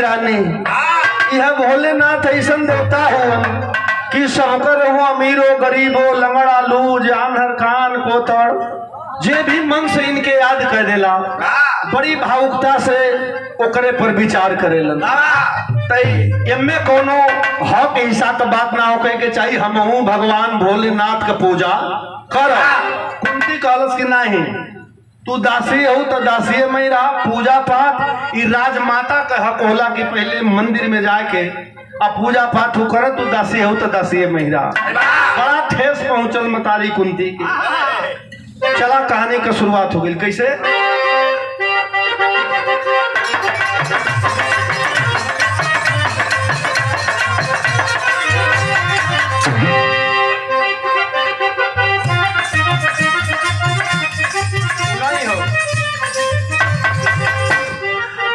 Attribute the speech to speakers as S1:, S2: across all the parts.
S1: बड़ी रानी यह भोलेनाथ ऐसा देवता हो कि सबकर हो अमीर हो गरीब हो लंगड़ा लूज आन्हर कान कोतड़ जे भी मन से इनके याद कर देला बड़ी भावुकता से ओकरे पर विचार करेलन। एमे कोनो हक ऐसा तो बात ना होके के चाहिए हमहू भगवान भोलेनाथ का पूजा कर। कुंती कहलस कि नहीं तू दासी हो तो दासी में रहा पूजा पाठ ई राजमाता का हक होला कि पहले मंदिर में जाके अब पूजा पाठ हो कर तू दासी हो तो दासी में रहा। बड़ा ठेस पहुंचल मतारी कुंती की। चला कहानी का शुरुआत हो गई कैसे।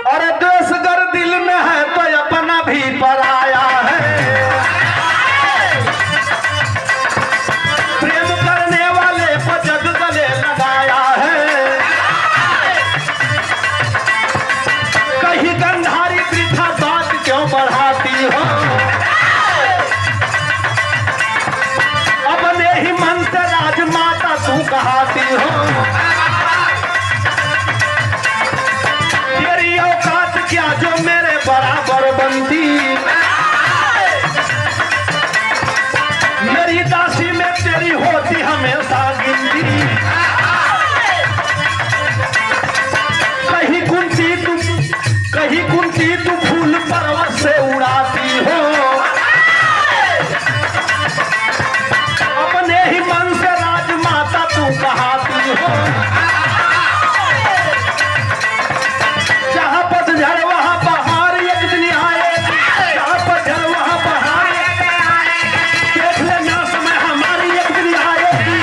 S1: और देश गर दिल में है तो अपना भी पराया है। प्रेम करने वाले को जग गले लगाया है। कहीं गंधारी वृथा बात क्यों बढ़ाती हो। अपने ही मन से राजमाता तू कहाती हो। क्या जो मेरे बराबर बनती मेरी दासी में तेरी होती हमेशा गिनती। कहीं कुंती तू फूल पर्वत से उड़ाती हो। अपने ही मन से राजमाता तू कहाती हो। जहाँ पतझड़ वहाँ बहार एक दिन आए। जहाँ पतझड़ वहाँ बहार देख लेना समय हमारी एक दिन आएगी।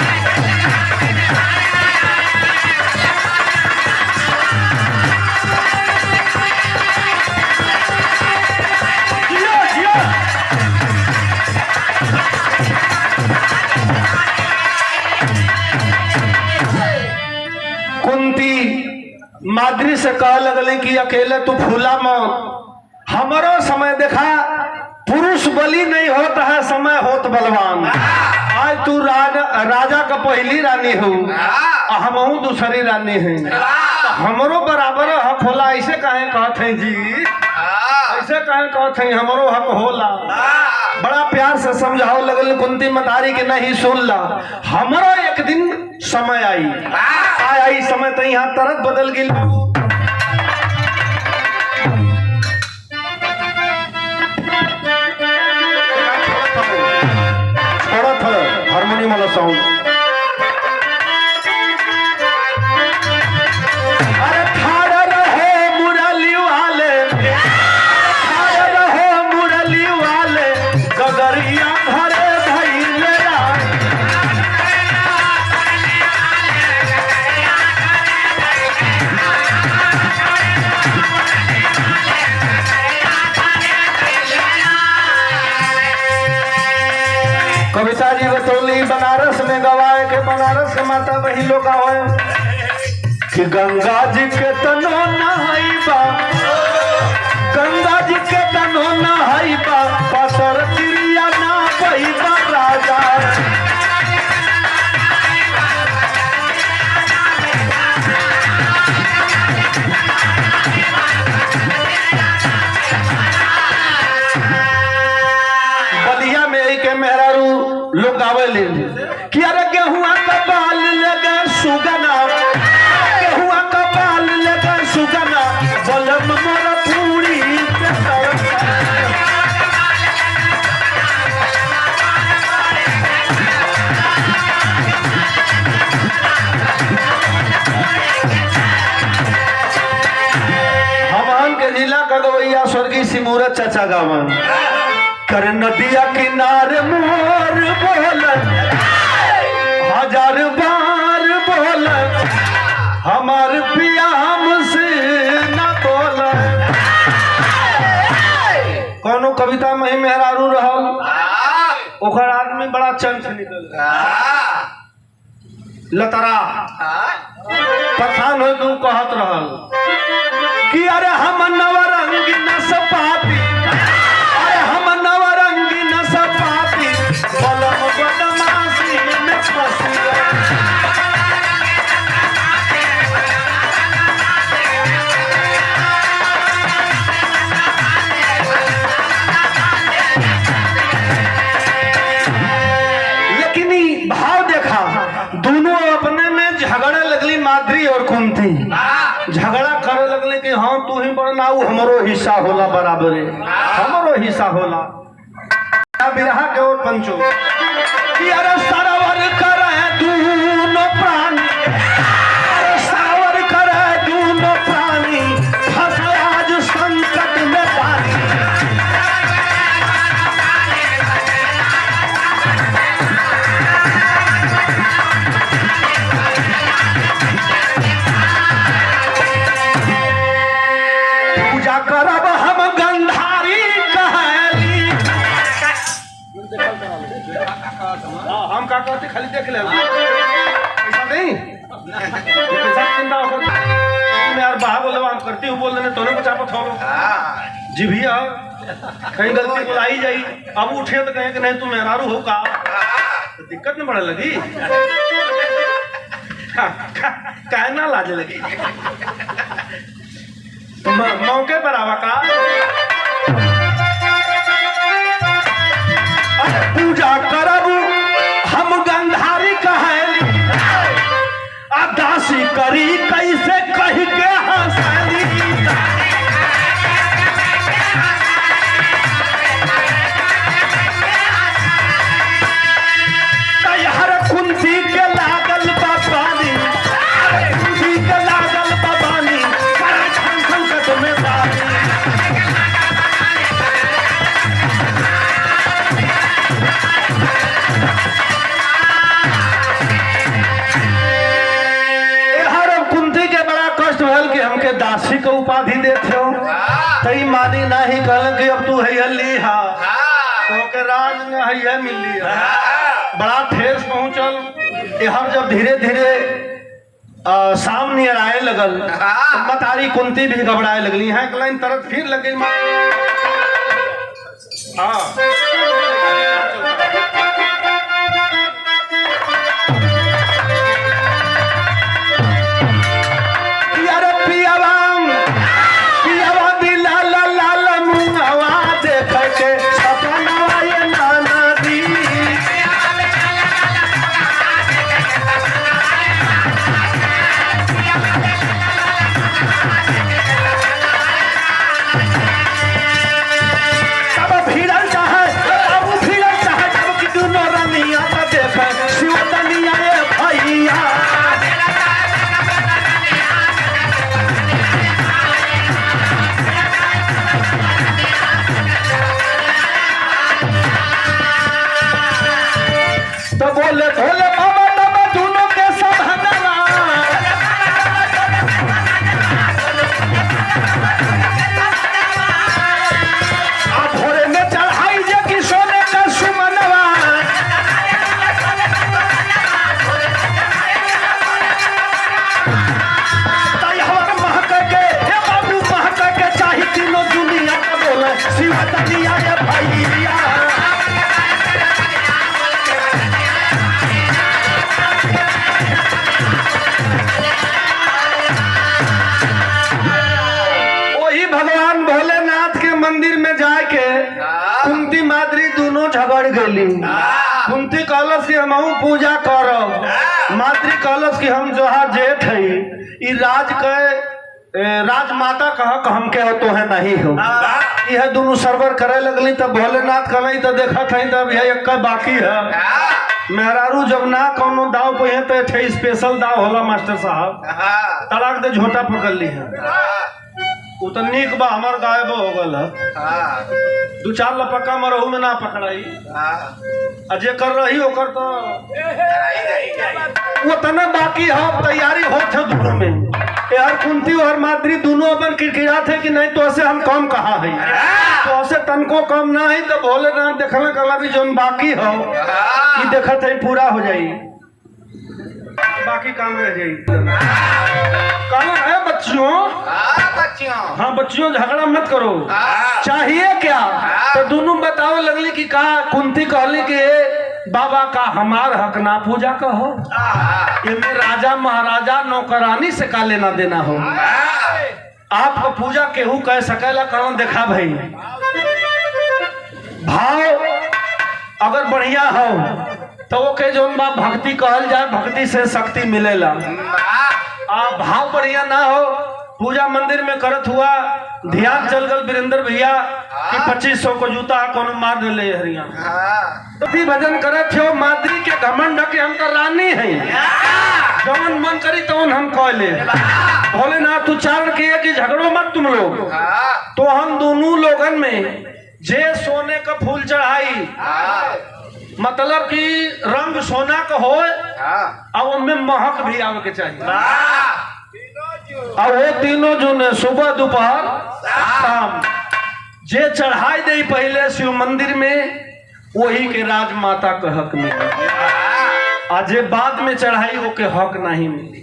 S1: कुंती माद्री से कह लगले कि अकेले तू फूला मत। हमारो समय देखा पुरुष बलि नहीं होता है समय होत बलवान। आज तू राजा का पहली रानी हो हमहू दूसरी रानी है। हमरो बराबर हक होला ऐसे कहे कहते हैं जी ऐसे कहे कहते हैं हमरो हक होला। बड़ा प्यार से समझाओ लगल कुंती मतारी के नहीं सुन ला। हमरो एक दिन समय आई समय तो यहाँ तरत बदल गई। थोड़ा हारमोनियम वाला साउंड। अरे ठाड़ा रहो मुरली वाले ठाड़ा रहो मुरली वाले गगरिया घरे धैले कविता जी बतौली बनारस में गवाए के बनारस के माता बही लोग कि गंगा जी के तनो नहाइबा गंगा जी के तनो नहाइबा पातर तिरिया ना बहिबा राजा। बलिया में एक मेहरारू लोग गावे ले कि अरे गेहुआ का बाल लगे सुगना गेहुआ का बाल लगे सुगना बलम मोर पूरी पे हमान के जिला का गवैया स्वर्गीय सिमूरत चाचा गावन कर नदिया किनारे मोर बोलन हजार बार बोलन हमार पिया हमसे न बोलन। कोनो कविता में मेहरारू रहल ओकर आदमी बड़ा चंठ निकल लतरा पठान हो तू कहत रहल कि अरे हम नवरंगी नसपाती, अरे हम नवरंगी नसपाती बलम बदमाशी में फंस गए। लेकिन भाव देखा, दोनों अपने में झगड़े लगली, माद्री और कुंती झगड़ा करे लगले कि हाँ तू ही बड़ना, हमरो हिस्सा होला बराबर, हमरो हिस्सा होला। बिरहा के और पंचो कि अरे सरोवर करे दूनो प्राणी, अरे सरोवर करे दूनो प्राणी, फंसे आज संकट में पानी। पूजा करब हम गंधारी कहली, हम का कहते खाली देख ले, पैसा नहीं पैसा चिंता हो यार, बाहर बोले हम करती हूँ बोल देने तोने को चापत हो जी भैया, कहीं गलती बुलाई जाई, अब उठे तो कहें कि नहीं तू मेहरारू हो का, तो दिक्कत नहीं बढ़े लगी, कहना लाजे लगी, मौके पर आवा का। पूजा करब हम गंधारी कहली, दासी करी कैसे कही के हंसली। हर कुंती के लागल बाबानी, कुंती के लागल बाबानी, संकट में बानी। हमके दासी को उपाधि देते हो, तई मानी नहीं कहल कि अब तू है ली हा, तो के राज न है मिली हा। बड़ा ठेस पहुंचल हर, जब धीरे धीरे सामने आए लगल, तो मतारी कुंती भी घबराए लगली है, एक लाइन तरफ फिर लग गई। बोले भोले बाबा बाबा दोनों के समहनवा, अब भोरे में चढ़ाई जे कि सोने का सुमनवा। महक के हे बाबू महक के चाही तीनों दुनिया का बोले शिव तनिया ये भैया। भगवान भोलेनाथ के मंदिर में जाके कुंती माद्री दोनों झगड़ गई। कुंती कहलस कि हम पूजा करब, माद्री कहलस कि हम जोहा जेठ है, ई राज के राजमाता कह हमके हो तो है नहीं हो। यह दोनों सरवर करे लगली, तब भोलेनाथ कहल तो देखा था तब यह एक बाकी है। मेहरारू जब ना कोनो दाव पे तो स्पेशल दाव होला मास्टर साहब, तड़ाक दे झोटा पकड़ ली है, उतनीक बा हमार गायब हो गल है। दू चार लपक्का मरहू में ना पकड़ाई, अजय कर रही ओकर तो वो तना बाकी है, तैयारी होत है दोनों में। यार कुंती और माद्री दोनों अपन किरकिरा थे कि नहीं तो ऐसे हम कम कहा है, तो ऐसे तन को कम ना है। तो भोलेनाथ देखने कला भी जो बाकी हो कि देखत है पूरा हो जाई। बाकी काम रह जाए। कहना है बच्चियों, हाँ बच्चियों झगड़ा मत करो। चाहिए क्या तो दोनों बताओ लगली कि कहा कुंती कहली कि बाबा का हमार हक ना पूजा का हो, इनमें राजा महाराजा नौकरानी से का लेना देना हो। आपका पूजा केहू कह सकेला कौन देखा भाई। भाव अगर बढ़िया हो तो वो के जो भक्ति कहल जाए, भक्ति से शक्ति मिलेला। भाव बढ़िया ना हो, पूजा मंदिर में करत हुआ ध्यान चल गल वीरेंद्र भैया कि 2500 को जूता कौन मार ले हरिया तो भी भजन करत हो। माद्री के घमंड के हम तो रानी है, जवन मन करी तो हम कह ले। भोलेनाथ उच्चारण किए कि झगड़ो मत तुम लोग। तो हम दोनों लोगन में जे सोने का फूल चढ़ाई, मतलब कि रंग सोना का हो और उनमें महक भी आवे के चाहिए। और वो तीनों जो ने सुबह दोपहर शाम जे चढ़ाई दे पहले शिव मंदिर में, वही के राजमाता का हक मिले। आज जे बाद में चढ़ाई वो के हक नहीं मिली।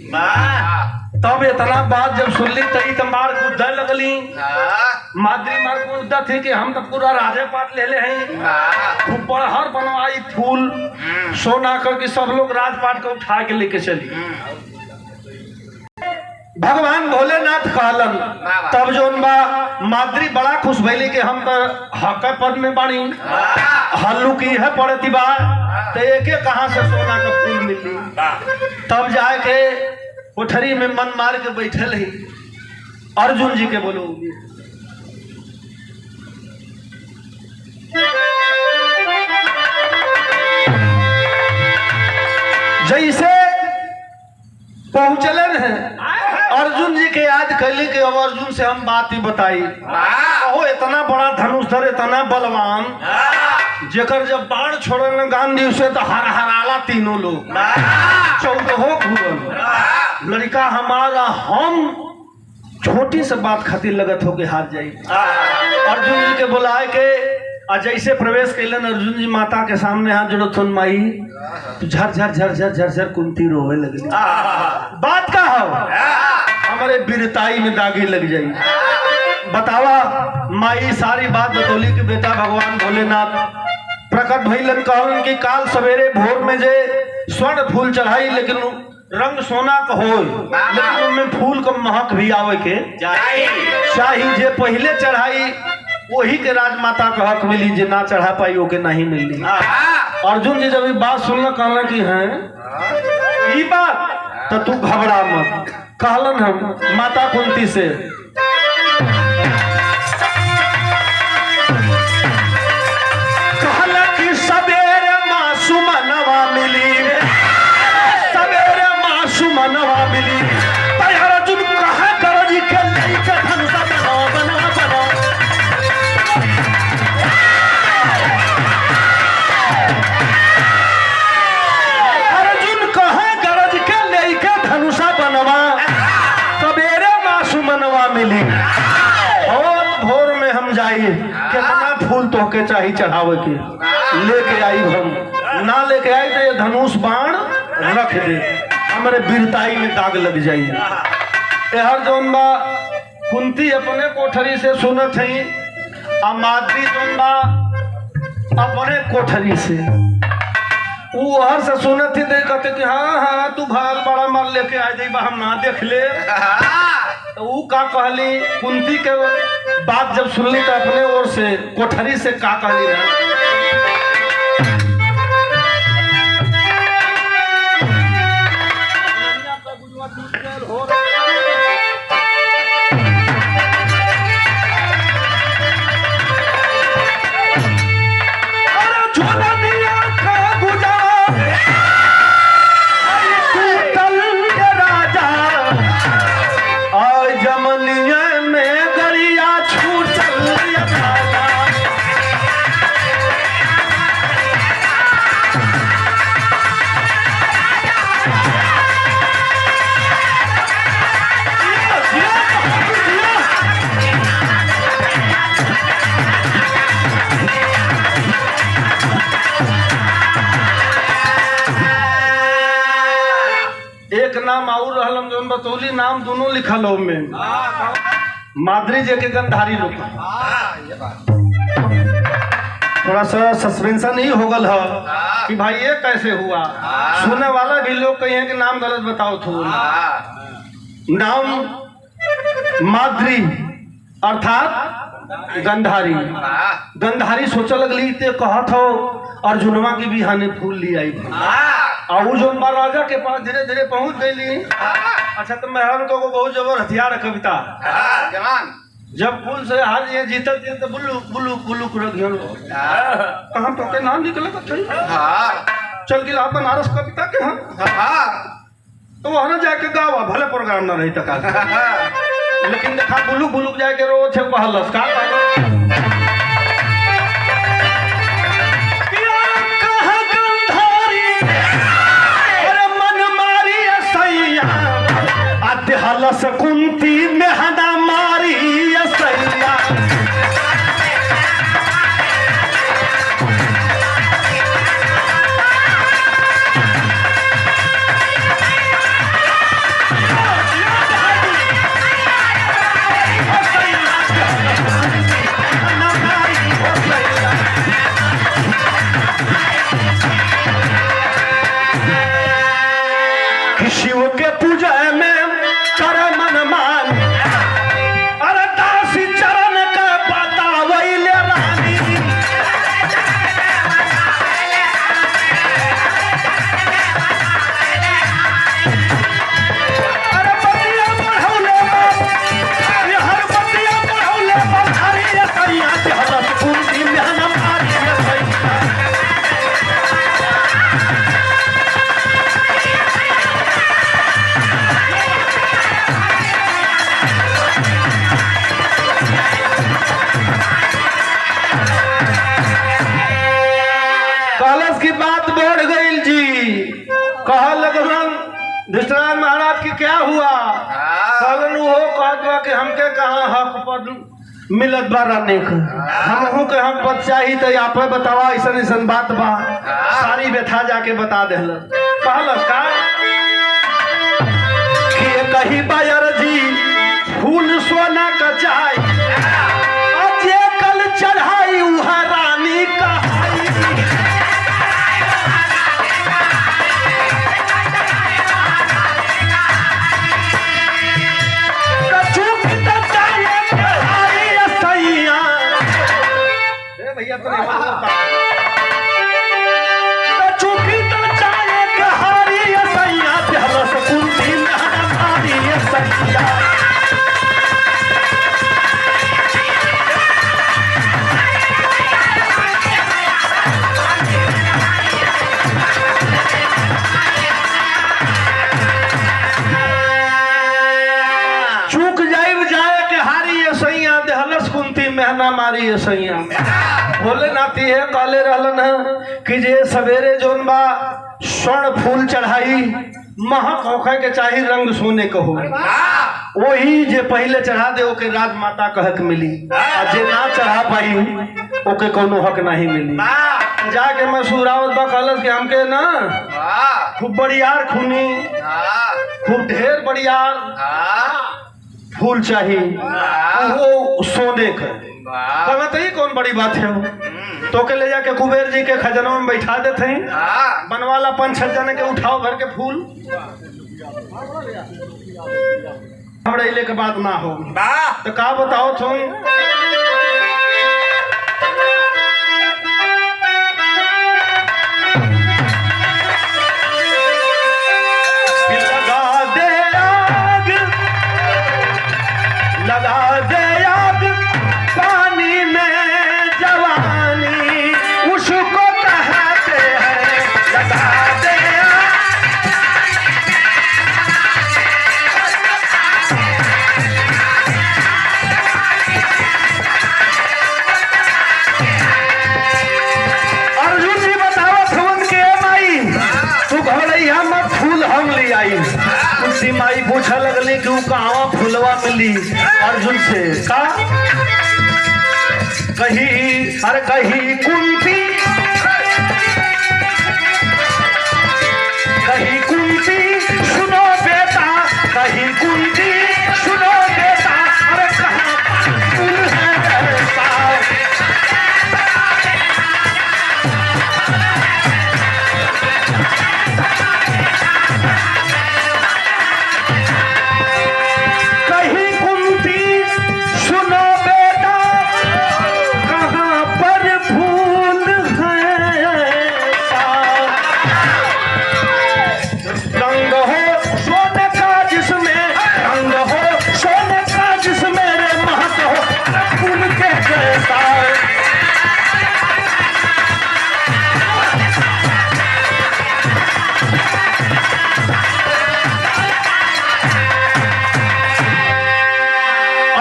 S1: तब इतना बात जब सुन ली तई तो मार कूद लगली। माद्री मार कूद थी कि हम तो पूरा राजे पाट ले हैं, बड़हर बनवाई फूल सोना करके सब लोग राजपाट को उठा के लेके चली। भगवान भोलेनाथ कहलन तब जो माद्री बड़ा खुश भैली कि हम तो हक पद में बाणी, हल्लू की है पड़ती बात तो एक कहाँ से सोना का फूल मिली। तब जाके कोठरी में मन मार के बैठे ही अर्जुन जी के बोलो जैसे पहुंचलन है अर्जुन जी के याद कैली के अब अर्जुन से हम बात ही बताई। कहो इतना बड़ा धनुषधर, इतना बलवान, जेकर जब बाण छोड़न गांधी से तो हर हराला तीनों लोग 14 घूरन लड़का हमारा। हम छोटी से बात खातिर लगत हो के हार जाई। अर्जुन जी के बुलाए के जैसे प्रवेश कैलन अर्जुन जी माता के सामने हाथ जोड़ो थुन माई तो झर झर झर झर झर झर कुंती रोवे लगली। बात का हो हमारे वीरताई में दागी लग जाई। बतावा माई सारी बात बतौली कि बेटा भगवान भोलेनाथ प्रकट भइलन, कहलन कि काल सवेरे भोर में जे स्वर्ण फूल चढ़ाई लेकिन रंग सोना का हो, लेकिन उनमें फूल का महक भी आवे के चाहिए। जे पहले चढ़ाई वही के राजमाता का हक मिली, जे ना चढ़ा पाई वो के नहीं मिली। अर्जुन जी जब ये बात सुनना कहला कि हैं ये बात तो तू घबरा मत। कहलन हम माता कुंती से कहला कि सवेरे मासूम नवा मिली, सवेरे मासूम नवा मिली। अर्जुन कहा करो जी के लेके धनुषा बनाओ बनाओ बनाओ। अर्जुन कहे गरज के लेके धनुषा बनवा, सवेरे मासूम नवा मिली। और भोर में हम जाई कितना फूल तोहके चाहिए चढ़ावे के, लेके आई हम ना लेके आई तो ये धनुष बाण रख दे, हमारे वीरताई में दाग लग जाई। हर जोन बा कुंती अपने कोठरी से सुनत है, माद्री जोन बा अपने कोठरी से वो हर से सुनत ही दे कहते कि हाँ हाँ तू भाल बड़ा मार लेके आ जाई बा, हम ना देख ले। तो वो का कहली कुंती के बात जब सुनली तो अपने ओर से कोठरी से का कहली ना जो बतौली नाम दोनों लिखल हो में माद्री जे के गंधारी लोग थोड़ा सा सस्पेंशन ही हो गल है कि भाई ये कैसे हुआ। सुनने वाला भी लोग कहे कि नाम गलत बताओ थो। नाम माद्री अर्थात गंधारी। गंधारी सोच लगली ते कहत हो अर्जुनवा की भी हाने फूल ली आई और जो महाराजा के पास धीरे धीरे पहुंच गई। अच्छा तो मेहर को बहुत जबर हथियार है कविता जवान जब फूल से हार ये जीतल तो बुल्लू बुल्लू बुल्लू कहाँ तो के नाम निकले चल गिला बनारस कविता के हाँ तो वहां जाके गावा भले प्रोग्राम ना रही तक लेकिन देखा बुल्लू बुल्लू जाके रोज है कहलस का हलस कुंती में हना मारी सैया शिव के पूजा में करे मन मान अरे दासी चरण के बतावैले रानी अरे बतिया बढ़ौले ये हर बतिया बढ़ौले बधारी सैया के हलस कुंती में हना मारी सैया की बात बढ़ गई जी कह लगन धृतराज महाराज की क्या हुआ कहलन वो कहत कि हमके कहाँ हक पद मिलत बा रहने हमहू के हम पद चाहिए तो आप बतावा ऐसा ऐसा बात बा सारी व्यथा जाके बता देल कहलस का कि कही बायर जी फूल सोना का चाय जे कल चढ़ाई उहा रानी का मेहना मारी सैया बोले नाती है काले रहलन है कि जे सवेरे जोन बा स्वर्ण फूल चढ़ाई महक होखे के चाहिए रंग सोने को हो वही जे पहले चढ़ा दे ओके राजमाता का हक मिली और जे ना चढ़ा पाई ओके कोनो हक नहीं मिली जाके मैं सुरावत बा कहलस कि हमके ना खूब बड़ियार खूनी खूब ढेर बड़ियार फूल चाहिए वो सोने का कहते ही कौन बड़ी बात है तो के ले जाके कुबेर जी के खजाना में बैठा देते हैं बनवाला 5-6 जने के उठाओ भर के फूल हमरे के बात ना हो तो का बताओ तुम लगा दे आग पानी में जवानी उसको कहते हैं लगा दे अर्जुन जी बताओ फूल के माई तू घोड़ई हम फूल हम ले आई उसी माई पूछा लगली कि कहाँ फूलवा मिली अर्जुन से का कही अरे कही कुंती सुनो बेटा कहीं कुंती सुनो बेटा, अरे कहाँ फूल है ऐसा। कहीं कुंती सुनो बेटा, कहाँ पर फूल है ऐसा। रंग हो सोने का जिसमें, रंग हो सोने का जिसमें रे महक हो फूल के जैसा।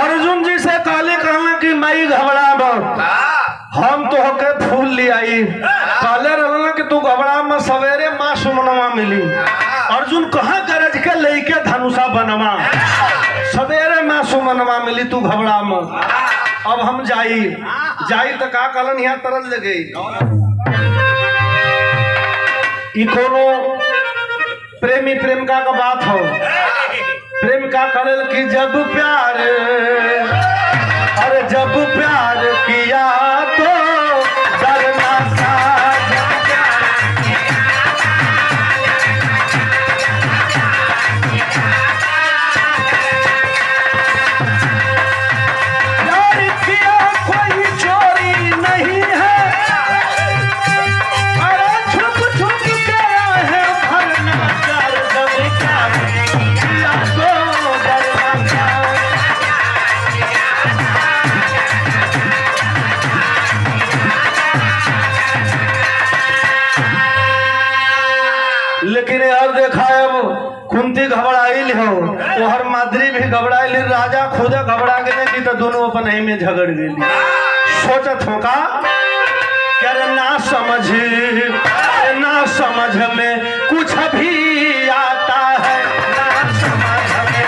S1: अर्जुन जी से काले कहना कि माई घबरा मत, हम तो होके फूल ले आई। काले रहना कि तू घबरा मत, सवेरे माँ सुमनवा मिली। अर्जुन कहाँ गरज के लेके धनुषा बनवा, सवेरे माँ सुमनवा मिली, तू घबरा मत। अब हम जाई तो का कलन यहाँ तरल लगे। ई कोनो प्रेमी प्रेमिका का बात हो। प्रेमिका करल कि जब प्यार, अरे जब प्यार किया तो डरना था। प्यार किया कोई चोरी नहीं है, अरे छुप छुप के है भरना कर। जब प्यार किया तो डरना था। लेकिन यार देखा अब कुंती घबराइल हो, हर माद्री भी घबराइल, राजा खुद घबरा गए कि तो दोनों अपन ही में झगड़ गई। सोचत हो का क्या ना समझ, ना समझ में कुछ भी आता है, ना समझ में।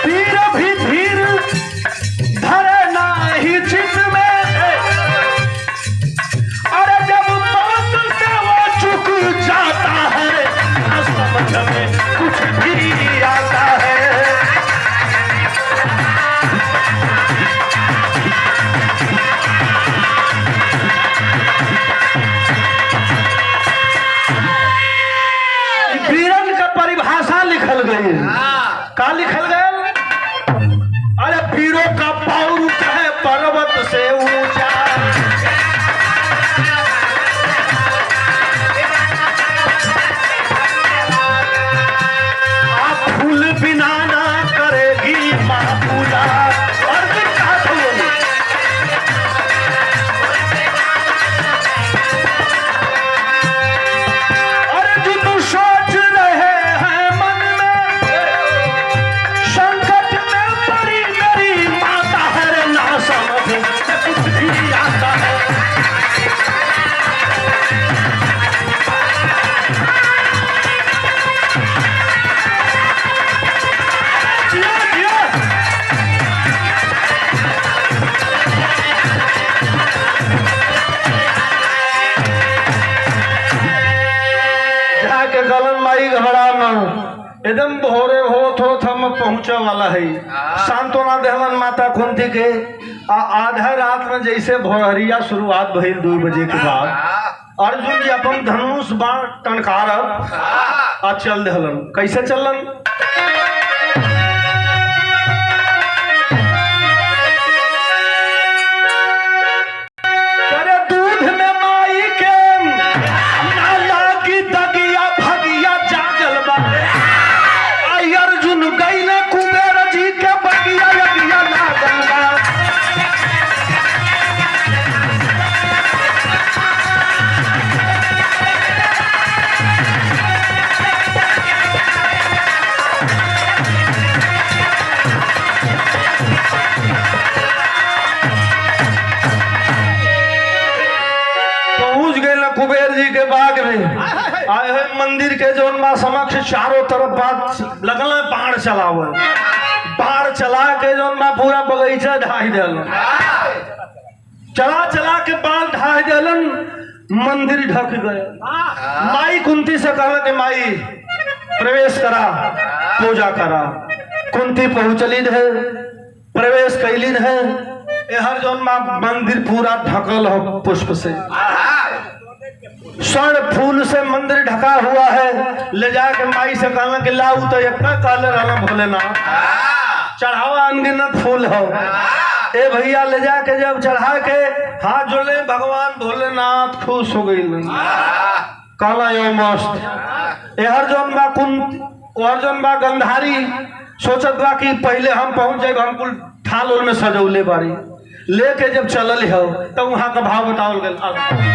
S1: धीर भी धीर धरे नाही चित में, अरे जब बात से वो चुक जाता है, ना समझ में कुछ भी आता है। वीरन का परिभाषा लिखल गई। का लिखल गए? अरे वीरों का पाउर है पर्वत से ऊंचा, आप फूल बिना ना करेगी माँ पूजा। और भी कहा था वो? अरे जो तू सोच रहे हैं मन में, संकट में पड़ी मेरी माता है, रे ना समझ कुछ भी आता है। जिया, जिया। जाके गलन माई घबरा न, एकदम भोरे होत हम पहुंचे वाला है। सांत्वना देहलन माता कुंती के। आधा रात में जैसे भोरहरिया शुरुआत भइल 2 बजे के बाद, अर्जुन जी अपन धनुष बाण टनकारब आ चल देहलन। कैसे चलन? अरे दूध में माई के ना लागी दगिया, भगिया जागल बा। आई अर्जुन गईले कुबेर जी के बगिया, यगिया लागल बा। कुबेर जी के बाग में आए हुए मंदिर के जो समक्ष चारों तरफ बात लगल बाढ़ चलावे, बाढ़ चला के जो पूरा बगीचा ढाई दिल। चला चला के बाल ढाई देलन, मंदिर ढक गए। माई कुंती से कहला कि माई प्रवेश करा, पूजा करा। कुंती पहुंचलिन है, प्रवेश कैलिन है। हर जौन मंदिर पूरा ढकल हो पुष्प से, स्वर्ण फूल से मंदिर ढका हुआ है। ले जाके माई से कहला कि लाऊ तो इतना काले रहना भोलेनाथ, चढ़ावा अनगिनत फूल हो। ए भैया ले जाके जब चढ़ा के हाथ जोड़े, भगवान भोलेनाथ खुश हो गई। काला यो मस्त हर जौन बा हर जौन बा गंधारी सोचत बा कि पहले हम पहुंच जाए, हम कुल थाल में सजौले बारी। लेके जब चलल हो तो वहां का भाव बतावल गया।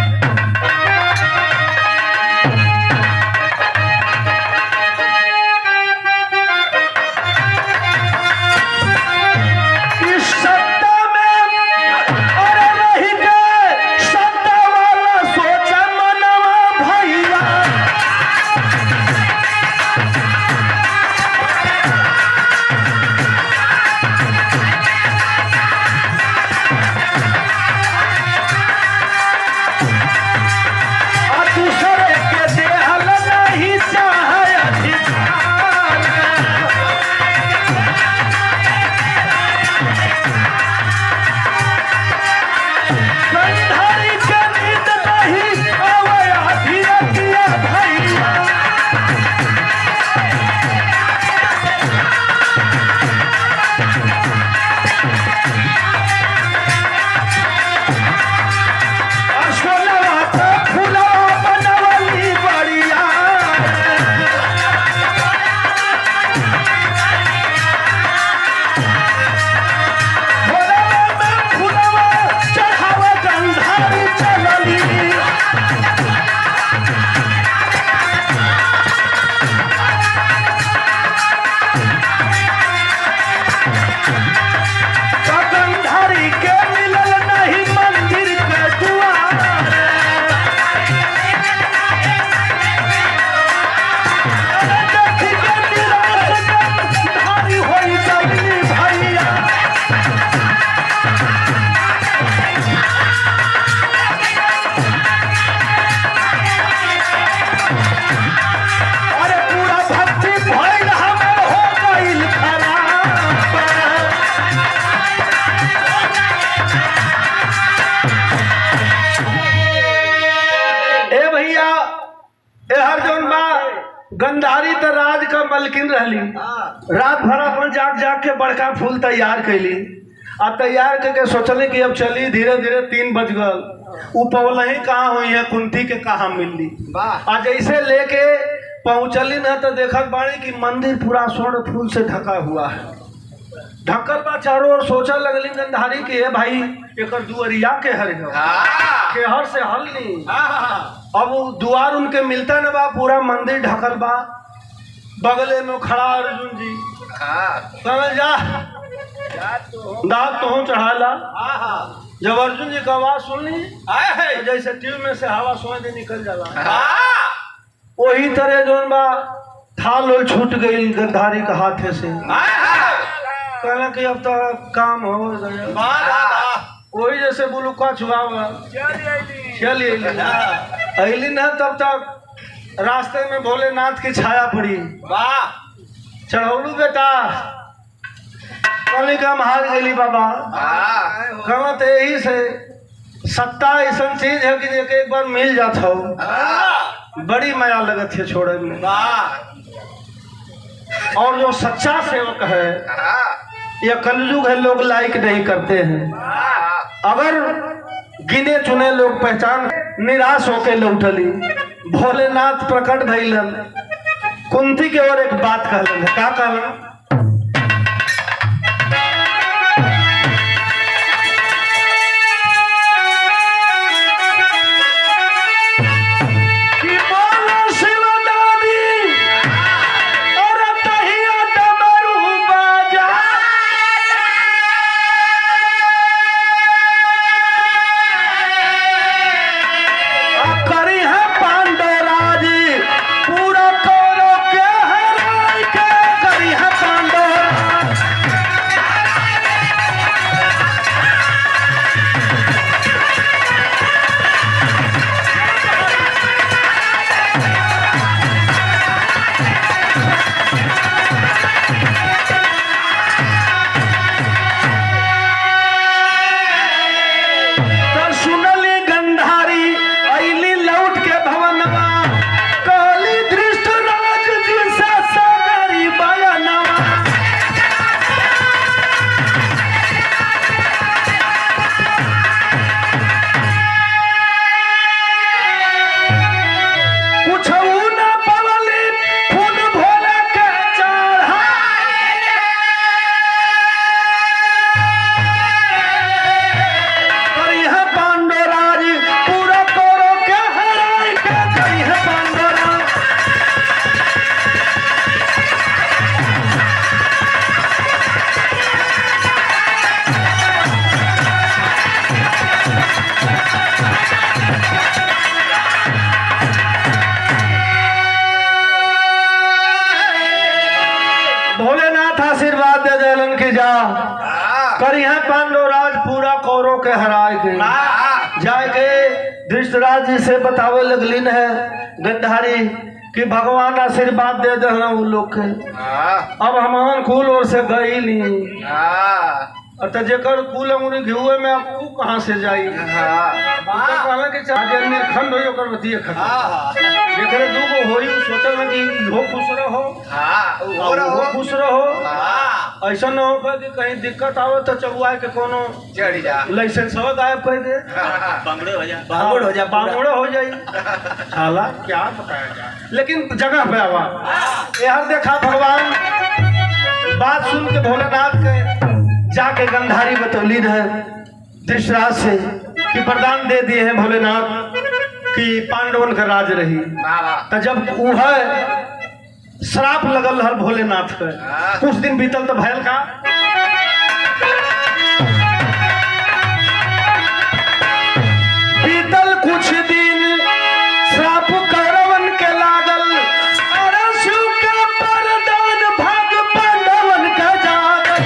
S1: गंधारी तो राज का मलकिन रहली। रात भर अपन जाग जाग के बड़का फूल तैयार कैली। अब तैयार करके सोचली कि अब चली, धीरे धीरे 3 बज गल। उ पवल ही कहाँ हुई है, कुंती के कहाँ मिलली। आ जैसे लेके पहुंचली ना तो देखत बाड़ी कि मंदिर पूरा स्वर्ण फूल से ढका हुआ है। ढकल बा चारों ओर। सोचा लगली गंधारी कि हे भाई एक दुआरिया के हर के हर से हल नहीं। अब द्वार उनके मिलता न बा, पूरा मंदिर ढकल बा। बगले में खड़ा अर्जुन जी। समझ जा दांत तो चढ़ाला। जब अर्जुन जी का आवाज सुनली जैसे ट्यूब में से हवा सोए दे निकल जाला, वही तरह जो बा थाल ओल छूट गई गंधारी का हाथे से। कहना कि अब तो काम हो गया। वही जैसे बुलुका छुआ चली अली न, तब तक रास्ते में भोलेनाथ की छाया पड़ी। वाह चढ़ौलू बेटा, कहली का हार गली बाबा। कहत यही से सत्ता ऐसा चीज है कि एक बार मिल जाता हो, बड़ी माया लगत है छोड़े में। और जो सच्चा सेवक है यह कलयुग है, लोग लाइक नहीं करते हैं। अगर गिने चुने लोग पहचान, निराश होके लौटली। भोलेनाथ प्रकट भइलन, कुंती के और एक बात कहलन। क्या कहलन? पूरा कौरव के हराई के करी है भोलेनाथ आशीर्वाद दे देलन की जा कर यहाँ पांडव राज पूरा कौरव के हराए के जाए के धृतराज जी से बतावे लगलिन है गद्दारी कि भगवान आशीर्वाद दे देना वो लोग के अब हमान कुल ओर से गई नहीं तो जेकर कुल अंगुरी घिउए में अब ऊ कहाँ से जाई कहला कि चाहे निर्खंड हो ओकर बतिए खत्म जेकरे दूगो होई सोचल ना कि हो खुश रहो हो खुश रहो ऐसा न हो कि कहीं दिक्कत आवे तो चौआए के कोनो चढ़ जा लाइसेंस हो गायब कर दे बांगड़े हो जाई साला क्या बताया जाए लेकिन जगह पे आवा यार देखा भगवान बात सुन के भोलेनाथ के जाके गंधारी बतौली है धृतराज से कि वरदान दे दिए हैं भोलेनाथ कि पांडवन का राज रही तो जब वह श्राप लगल हल भोलेनाथ पे कुछ दिन बीतल तो भयल का बीतल कुछ दिन श्राप करवन के लागल अरसू के वरदान भाग पांडवन का जागल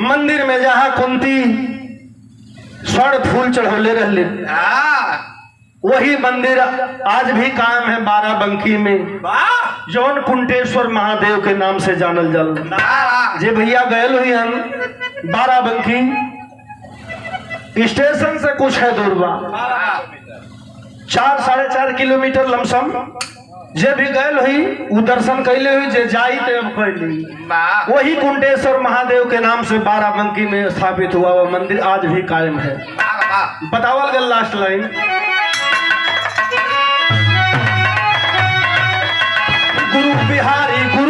S1: मंदिर में जहाँ कुंती स्वर्ण फूल चढ़ोले रहले वही मंदिर आज भी कायम है बाराबंकी में जौन कुंटेश्वर महादेव के नाम से जानल जल जे भैया गए हुई हम बाराबंकी स्टेशन से कुछ है दूर बा 4-4.5 किलोमीटर लमसम जे भी गए हुई वो दर्शन कैले हुई जे जाई ते अब कैली वही कुंटेश्वर महादेव के नाम से बाराबंकी में स्थापित हुआ वो मंदिर आज भी कायम है। बतावल गल लास्ट लाइन गुरु बिहारी गुरु